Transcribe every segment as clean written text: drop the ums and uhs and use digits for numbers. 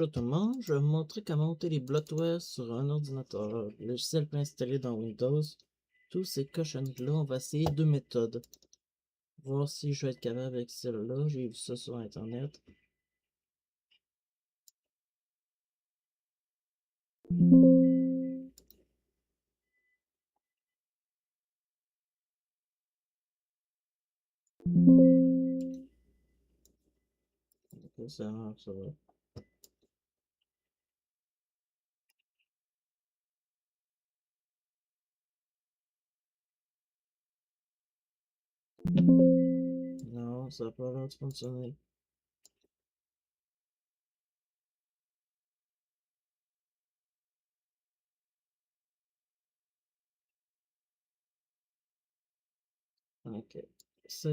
Bonjour tout le monde, je vais vous montrer comment monter les bloatware sur un ordinateur. Le logiciel peut installer dans Windows. Tous ces cochonneries-là, on va essayer deux méthodes. Voir si je vais être capable avec celle-là. J'ai vu ça sur Internet. Ok, ça va. Non, ça n'a pas l'air de fonctionner. Ok. Ça,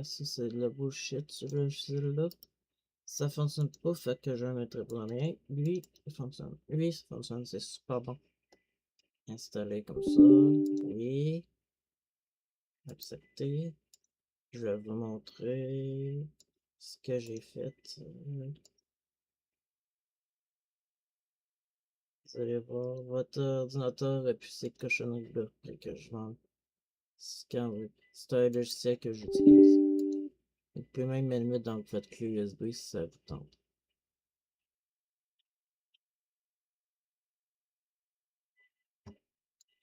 c'est de la bullshit, ce logiciel-là. Ça fonctionne pas, fait que je vais mettre pour rien. Lui, il fonctionne. Lui, ça fonctionne, c'est super bon. Installer comme ça. Oui. Accepter. Je vais vous montrer ce que j'ai fait. Vous allez voir votre ordinateur et puis ces cochonneries-là que je vends. C'est un logiciel que j'utilise. Vous pouvez même le mettre dans votre clé USB si ça vous tente.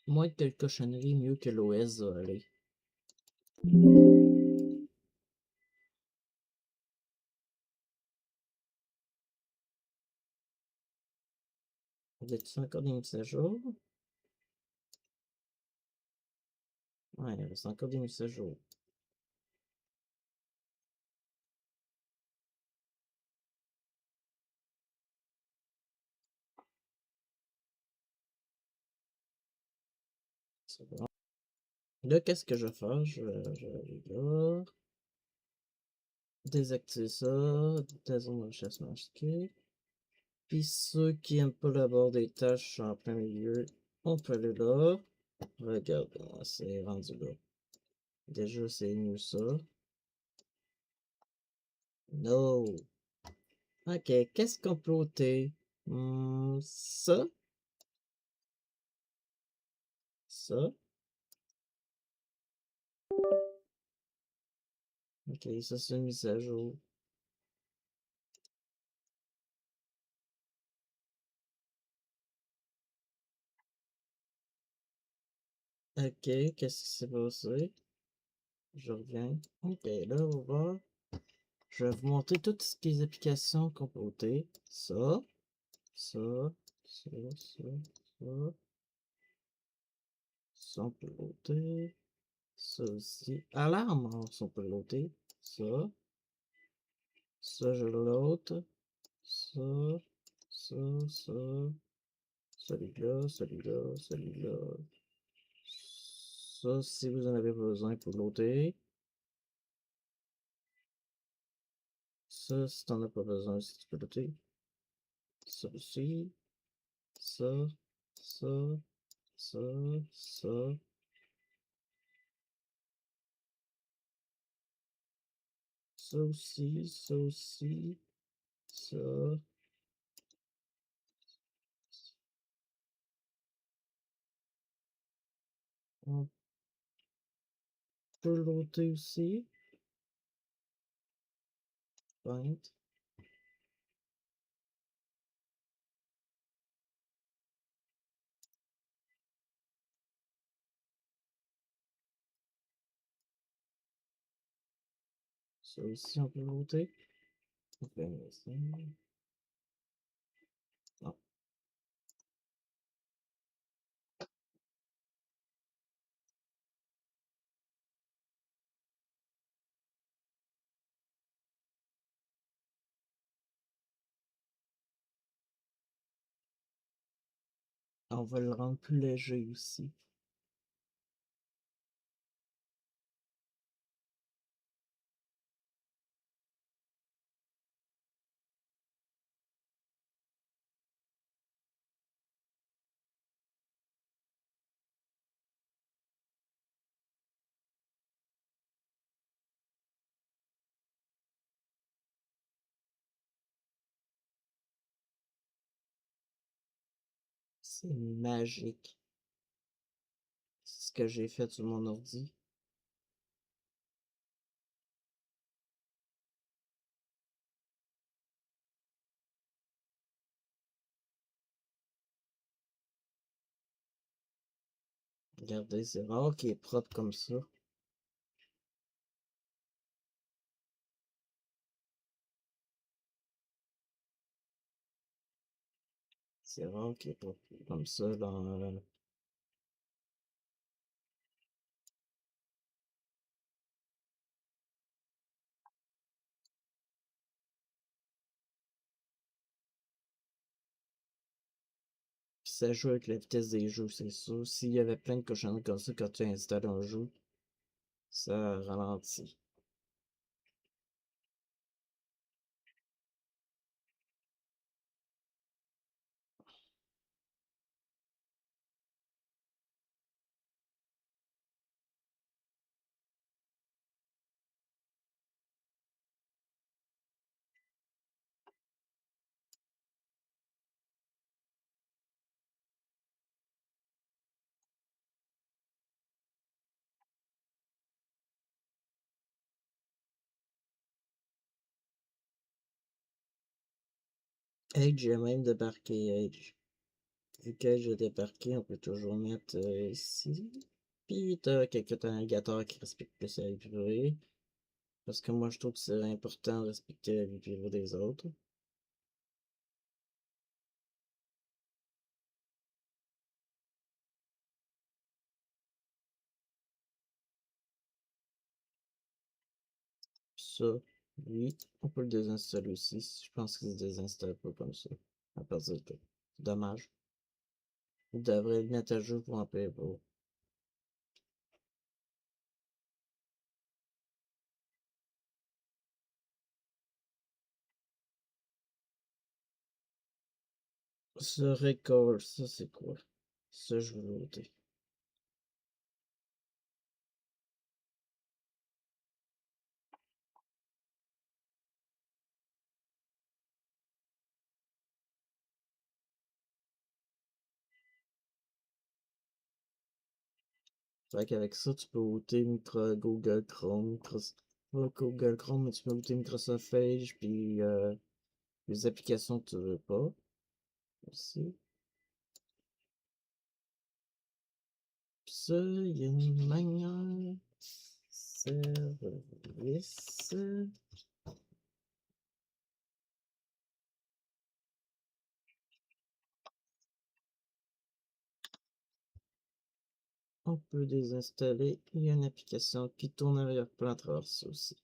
Moins que le cochonnerie, mieux que l'OS va aller. Vous êtes encore des mises à jour? Ouais, il reste encore des mises à jour. C'est bon. Là, qu'est-ce que je vais faire? Je vais aller là. Désactiver ça. Dézone de chasse masquée. Puis ceux qui aiment pas la barre des tâches en plein milieu, on peut aller là. Regarde, c'est rendu là. Déjà, c'est mieux ça. No. Ok, qu'est-ce qu'on peut ôter? Ça. Ça. Ok, ça c'est une mise à jour. Ok, qu'est-ce qui s'est passé? Je reviens. Ok, là, on va voir. Je vais vous montrer toutes les applications qu'on peut ôter. Ça. Ça. Ça. Ça. Ça. Ça, on peut ôter. Ça aussi. Alarme, on peut l'ôter. Ça. Ça, je l'ôte. Ça. Ça. Ça. Celui-là. Celui-là. Celui-là. Ça, si vous en avez besoin, pour l'ôter. Ça, si t'en as pas besoin, si tu peux l'ôter. Ça aussi. Ça. Ça. Ça. Ça. Ça aussi. Ça aussi. Ça. On peut l'ôter aussi. Paint. Ça aussi, on peut l'ôter. On peut mettre ça. Non. On va le rendre plus léger aussi. C'est magique. C'est ce que j'ai fait sur mon ordi. Regardez, c'est rare qu'il est propre comme ça. C'est rare qu'il est propre comme ça dans... Puis ça joue avec la vitesse des jeux, c'est sûr. S'il y avait plein de cochonneries comme ça quand tu installes un jeu, ça ralentit. Edge, j'ai même débarqué Edge. Vu qu'Edge a débarqué, on peut toujours mettre ici. Puis t'as quelques navigateurs qui respectent plus la vie privée. Parce que moi je trouve que c'est important de respecter la vie privée des autres. Puis ça, oui, on peut le désinstaller aussi. Je pense qu'il se désinstalle pas comme ça. À partir de là. Dommage. Il devrait le mettre à jour pour en payer pour. Ce record, ça c'est quoi? Ça je veux noter. Fait qu'avec ça, tu peux ôter Google Chrome, pas Google Chrome, mais tu peux ôter Microsoft Edge, puis les applications que tu veux pas. Aussi. Puis ça, il y a une manière. Service. On peut désinstaller. Il y a une application qui tourne arrière-plan à travers ça aussi.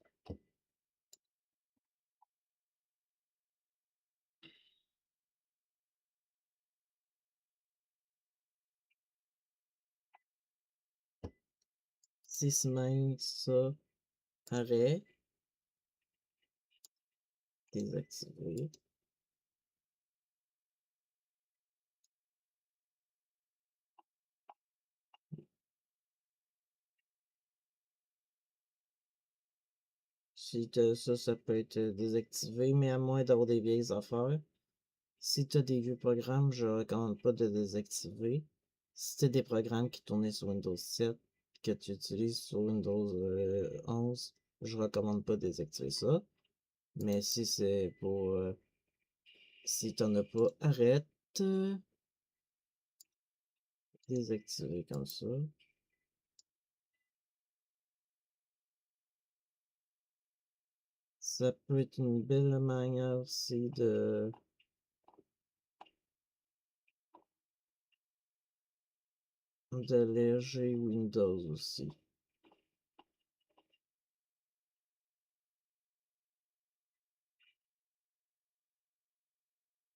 Sysmain, ça, arrêt, désactiver. Si t'as ça, ça peut être désactivé, mais à moins d'avoir des vieilles affaires. Si tu as des vieux programmes, je recommande pas de désactiver. Si tu as des programmes qui tournaient sur Windows 7 que tu utilises sur Windows 11, je recommande pas de désactiver ça. Mais si c'est pour... si t'en as pas, arrête. Désactiver comme ça. Ça peut être une belle manière aussi d'alléger Windows aussi.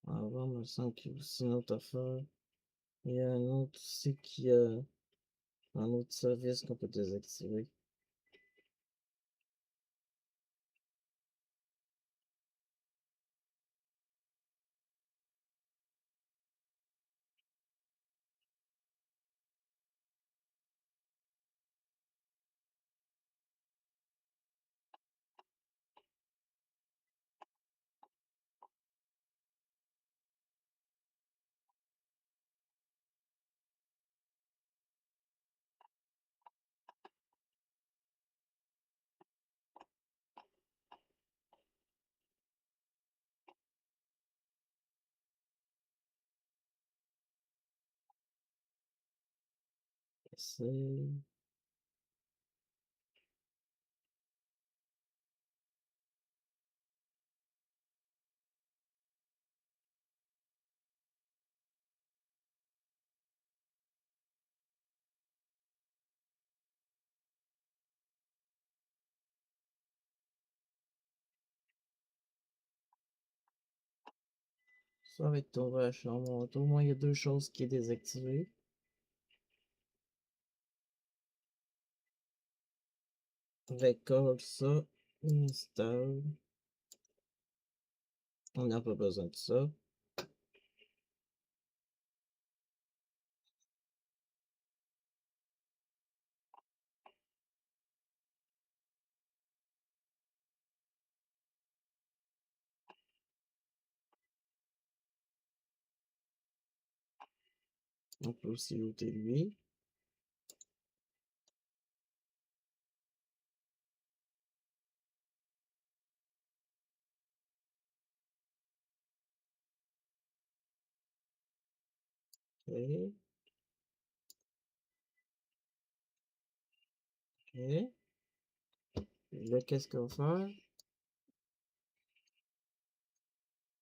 Avant, il me semble qu'il y a aussi une autre affaire. Il y a un autre aussi qui a un autre service qu'on peut désactiver. C'est... Ça va être tombé à la chambre. Au moins, il y a deux choses qui est désactivées. Record ça. Install. On n'a pas besoin de ça. On peut aussi looter lui. Ok. Ok. Là, qu'est-ce qu'on va faire?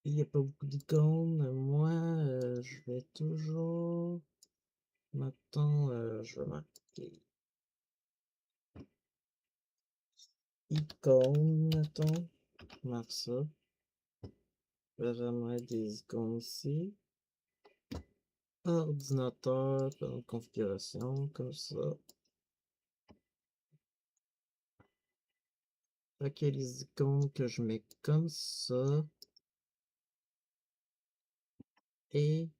Il n'y a pas beaucoup d'icônes. Moi, je vais toujours... Maintenant, je vais marquer icône, mettons. Je marque ça. Là, je vais mettre des icônes ici. Ordinateur, dans configuration, comme ça. Ok, les icônes que je mets comme ça. Et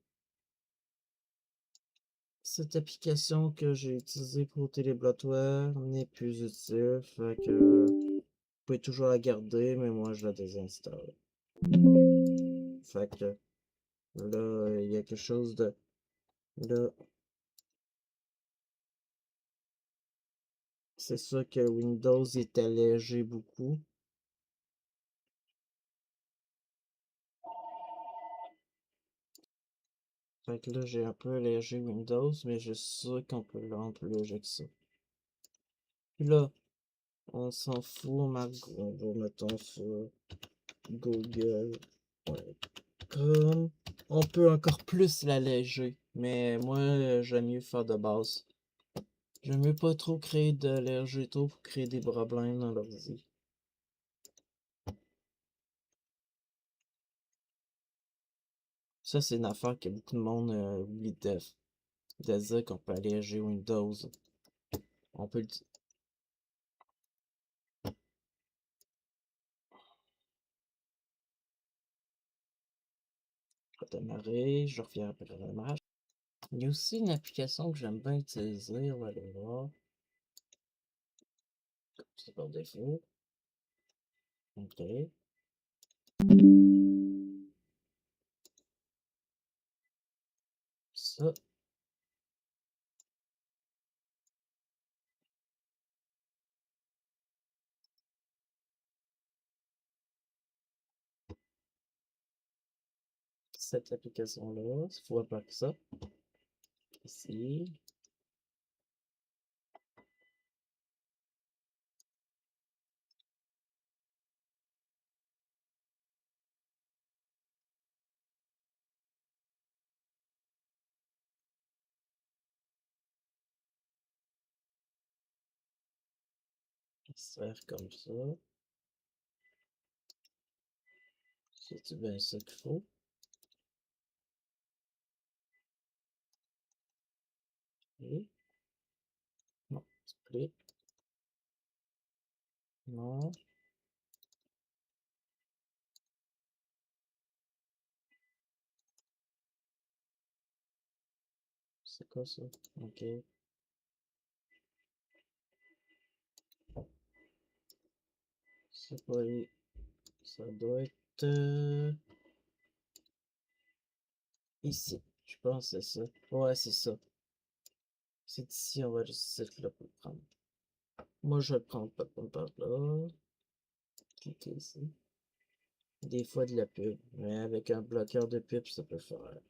cette application que j'ai utilisée pour Télébloatware n'est plus utile. Fait que vous pouvez toujours la garder, mais moi je la désinstalle. Fait que là, il y a quelque chose de... Là, c'est sûr que Windows est allégé beaucoup. Fait que là, j'ai un peu allégé Windows, mais je suis sûr qu'on peut le rendre plus léger que ça. Puis là, on s'en fout, on marque, on va mettons sur Google.com. On peut encore plus l'alléger, mais moi, j'aime mieux faire de base. J'aime mieux pas trop créer d'allergies tôt pour créer des problèmes dans l'ordi. Ça, c'est une affaire que beaucoup de monde oublie de dire qu'on peut alléger Windows. On peut le dire. Je vais démarrer, je reviens après le démarrage. Il y a aussi une application que j'aime bien utiliser, on va aller voir. C'est par défaut. Ok. Ça, cette application-là, il faut appeler ça. Ici. Extraire comme ça. C'est bien ça qu'il faut. Et non, split. Non. C'est quoi ça? Ok. C'est pas... Ça doit être... ici. Je pense que c'est ça. Ouais, c'est ça. C'est ici, on va juste là pour le prendre. Moi, je vais le prendre pas par là. Cliquez ici. Des fois de la pub, mais avec un bloqueur de pub, ça peut faire.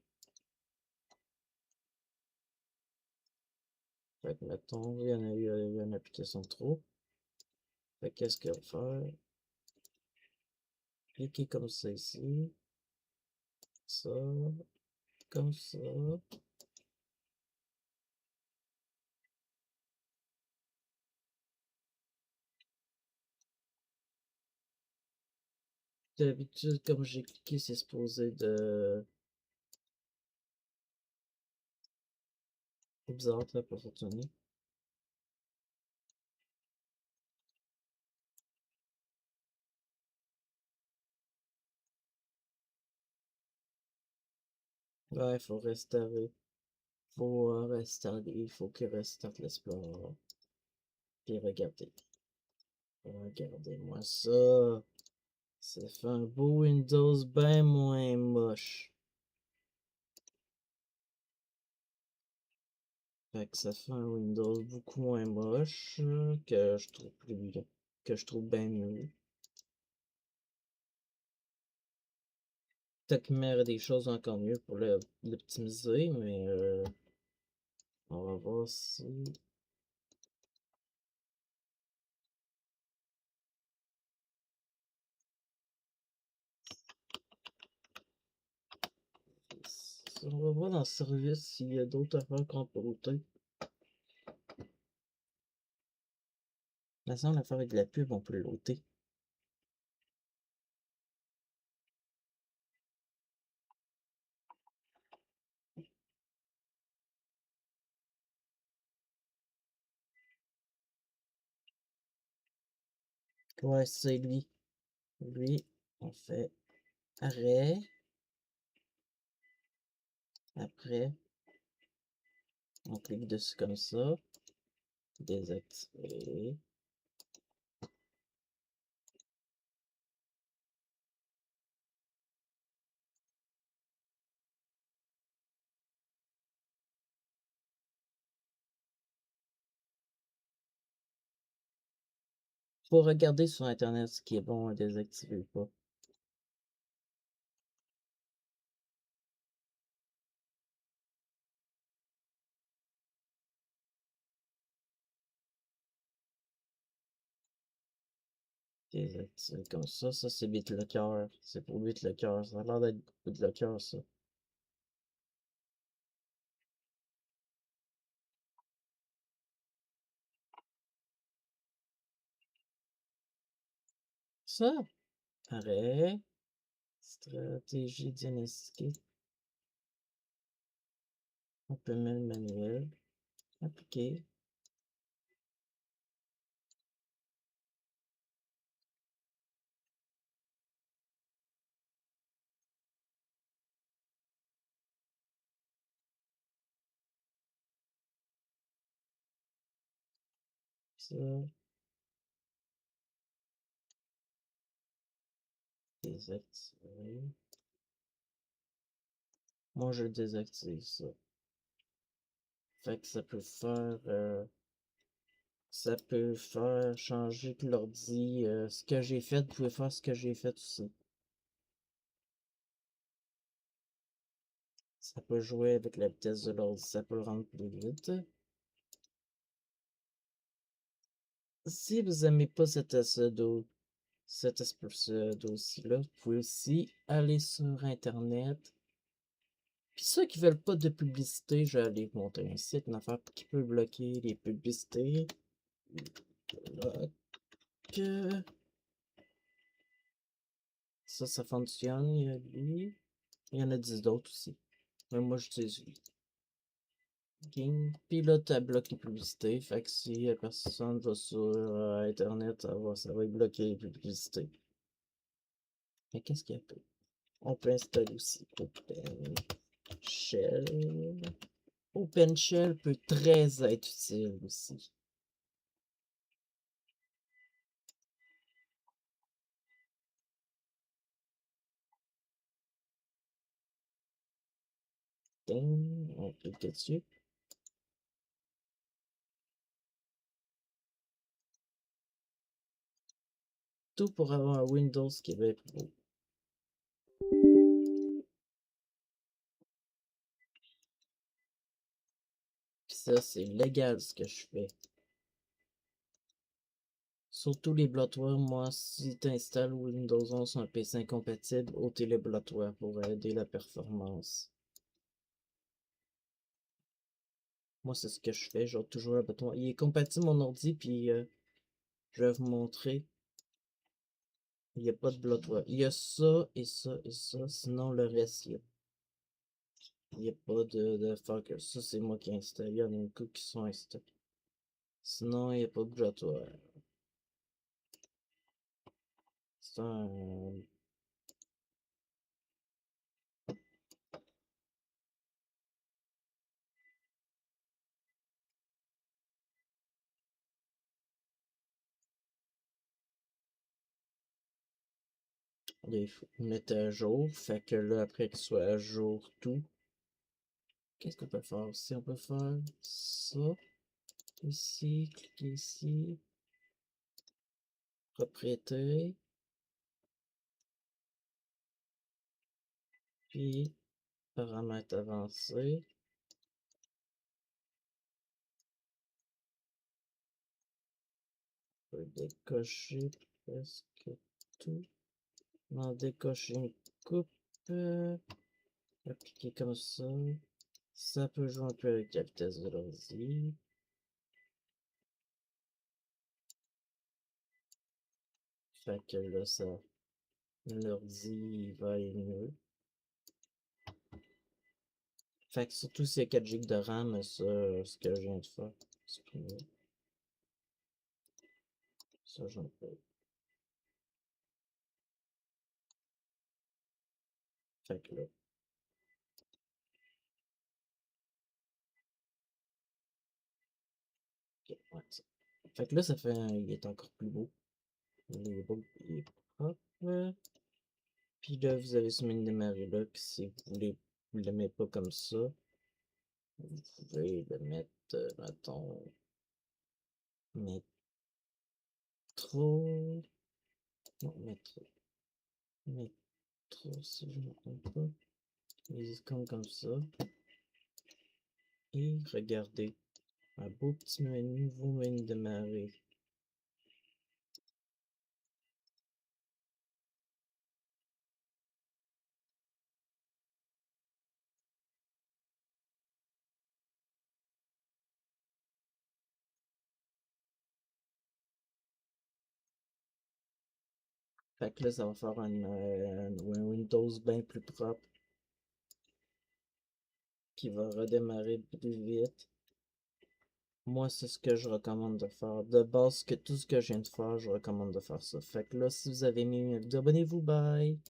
Fait que mettons, il y en a eu une application de trop. Fait que qu'est-ce qu'il va faire? Cliquer comme ça ici. Ça. Comme ça. D'habitude, comme j'ai cliqué, c'est supposé de... C'est bizarre, ça n'a pas fonctionné. Ouais, il faut restaurer. Faut restaurer. Il faut qu'il restarte l'Explorer. Puis regardez. Regardez-moi ça. Ça fait un beau Windows bien moins moche. Fait que ça fait un Windows beaucoup moins moche que je trouve que je trouve bien mieux. Peut-être qu'il y aurait des choses encore mieux pour l'optimiser, mais on va voir si. On va voir dans le service s'il y a d'autres affaires qu'on peut router. De toute façon, l'affaire avec la pub, on peut le router. Ouais, c'est lui. Lui, on fait arrêt. Après, on clique dessus comme ça. Désactiver. Faut regarder sur Internet ce qui est bon à désactiver ou pas. Désactiver comme ça c'est BitLocker. C'est pour BitLocker. Ça a l'air d'être BitLocker, ça. Ça, arrêt. Stratégie diagnostiquée. On peut mettre le manuel. Appliquer. Ça, désactiver. Moi, je désactive ça. Fait que ça peut faire changer que l'ordi. Ce que j'ai fait, vous pouvez faire ce que j'ai fait aussi. Ça peut jouer avec la vitesse de l'ordi, ça peut le rendre plus vite. Si vous n'aimez pas cet pseudo-ci-là, vous pouvez aussi aller sur Internet. Puis ceux qui veulent pas de publicité, je vais aller vous montrer un site, une affaire qui peut bloquer les publicités. Bloque. Ça fonctionne, il y a lui. Il y en a 10 d'autres aussi. Mais moi, j'utilise lui. Game. Puis là, tu as bloqué les publicités. Fait que si personne va sur Internet, ça va bloquer les publicités. Mais qu'est-ce qu'il y a peu? On peut installer aussi OpenShell. OpenShell peut très être utile aussi. Ding, on clique dessus. Tout pour avoir un Windows qui va être beau. ça, c'est légal ce que je fais. Surtout les bloatwares, moi, si tu installes Windows 11 sur un PC incompatible, ôtez les bloatwares pour aider la performance. Moi, c'est ce que je fais, j'ai toujours le bouton. Il est compatible mon ordi, puis je vais vous montrer. Il n'y a pas de bloatware. Il y a ça et ça et ça, sinon le reste, il n'y a pas de fucker. Ça, c'est moi qui ai installé. Il y en a une couple qui sont installés. Sinon, il n'y a pas de bloatware. C'est un. Il faut mettre à jour. Fait que là, après qu'il soit à jour tout, qu'est-ce qu'on peut faire aussi? On peut faire ça. Ici, cliquer ici. Propriété. Puis, paramètres avancés. On peut décocher presque tout. On décoche une coupe. Appliquer comme ça. Ça peut jouer un peu avec la vitesse de l'ordi. Fait que là, ça, l'ordi va aller mieux. Fait que surtout s'il y a 4 GB de RAM, ça, ce que je viens de faire. Supprimer. Ça, j'en peux. Fait que là. Ok, ouais, ça. Fait que là, ça fait. Il est encore plus beau. Il est beau, il est propre. Puis là, vous avez ce menu démarrer là, que si vous l'aimez pas comme ça, vous pouvez le mettre, mettons, métro, non, métro, si je ne me trompe pas, les icônes comme ça, et regardez, un beau petit menu, nouveau menu démarrer. Fait que là, ça va faire un Windows bien plus propre, qui va redémarrer plus vite. Moi, c'est ce que je recommande de faire. De base, que tout ce que je viens de faire, je recommande de faire ça. Fait que là, si vous avez aimé, abonnez-vous, bye!